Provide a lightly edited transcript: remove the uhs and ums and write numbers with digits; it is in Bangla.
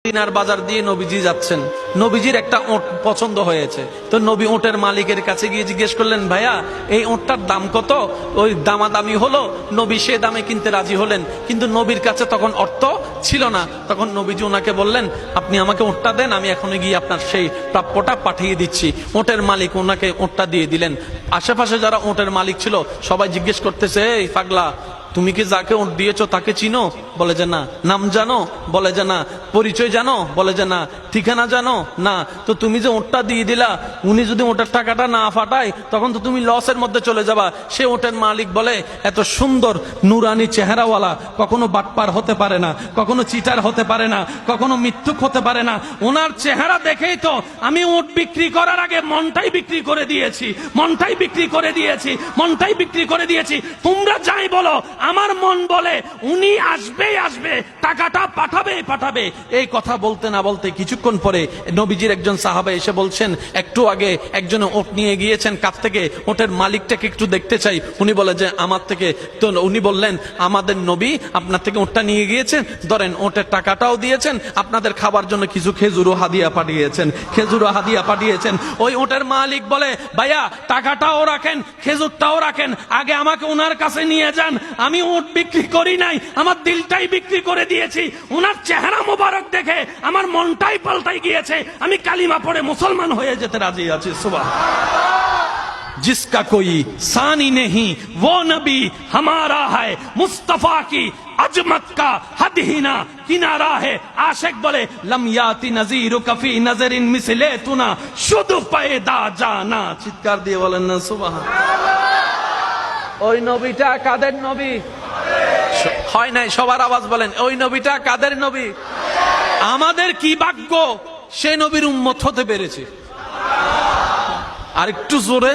মদিনার বাজার দিয়ে নবীজি যাচ্ছেন, নবীজির একটা ওট পছন্দ হয়েছে। তো নবী ওটের মালিকের কাছে গিয়ে জিজ্ঞেস করলেন, ভাইয়া এই ওটটার দাম কত? ওই দামাদামি হলো, নবী সে দামে কিনতে রাজি হলেন, কিন্তু নবীর কাছে তখন অর্থ ছিল না। তখন নবীজি ওনাকে বললেন, আপনি আমাকে ওটটা দেন, আমি এখনই গিয়ে আপনার সেই প্রাপ্যটা পাঠিয়ে দিচ্ছি। ওটের মালিক ওনাকে ওটটা দিয়ে দিলেন। আশেপাশে যারা ওটের মালিক ছিল সবাই জিজ্ঞেস করতেছে, এই পাগলা, তুমি কি যাকে ওট দিয়েছো তাকে চিনো? বলে যে না। নাম জানো? বলে যে না। পরিচয় জানো? বলে যে না। ঠিকানা জানো? না। তো তুমি যে ওটটা দিয়ে দিলা, উনি যদি ওটার টাকাটা না ফাটায় তখন তো তুমি লসের মধ্যে চলে যাবা। সে ওটের মালিক বলে, এত সুন্দর নুরানি চেহারাওয়ালা কখনো বাটপার হতে পারে না, কখনো চিটার হতে পারে না, কখনো মিথ্যুক হতে পারে না। ওনার চেহারা দেখেই তো আমি ওট বিক্রি করার আগে মনটাই বিক্রি করে দিয়েছি, মনটাই বিক্রি করে দিয়েছি, মনটাই বিক্রি করে দিয়েছি। তোমরা যাই বলো, আমার মন বলে উনি আসবেই আসবে, টাকাটা পাঠাবেই পাঠাবে। এই কথা বলতে না বলতে কিছুক্ষণ পরে নবীজির একজন সাহাবা এসে বলছেন, একটু আগে একজন ওট নিয়ে গিয়েছেন, কাছ থেকে ওটের মালিকটাকে একটু দেখতে চাই। উনি বলে যে আমার থেকে। তো উনি বললেন, আমাদের নবী আপনার থেকে ওটটা নিয়ে গিয়েছেন, ধরেন ওটের টাকাটাও দিয়েছেন, আপনাদের খাবার জন্য কিছু খেজুরও হাদিয়া পাঠিয়েছেন, খেজুরও হাদিয়া পাঠিয়েছেন। ওই ওটের মালিক বলে, ভাইয়া টাকাটাও রাখেন, খেজুরটাও রাখেন, আগে আমাকে ওনার কাছে নিয়ে যান। আমি ওট বিক্রি করি নাই, আমার দিলটাই বিক্রি করে দিয়েছি। ওনার চেহারা মোবারক দেখে আমার মনটাই পাল্টাই গিয়েছে, আমি কালিমা পড়ে মুসলমান হয়ে যেতে রাজি আছি। সুবহানাল্লাহ। जिसका कोई सानी नहीं वो नबी हमारा है, मुस्तफा की अजमत का हद ही ना किनारा है। आशिक बोले, लम याति नजीर कफी नजरिन मिसले तुना शुद्ध पैदा जाना। চিৎকার দিয়ে বলেন না সুবহানাল্লাহ। ওই নবীটা কাদের নবী? হয় নাই, সবার আওয়াজ বলেন, ওই নবীটা কাদের নবী? আমাদের কি ভাগ্য সে নবীর উম্মত হতে পেরেছে। আর একটু জোরে।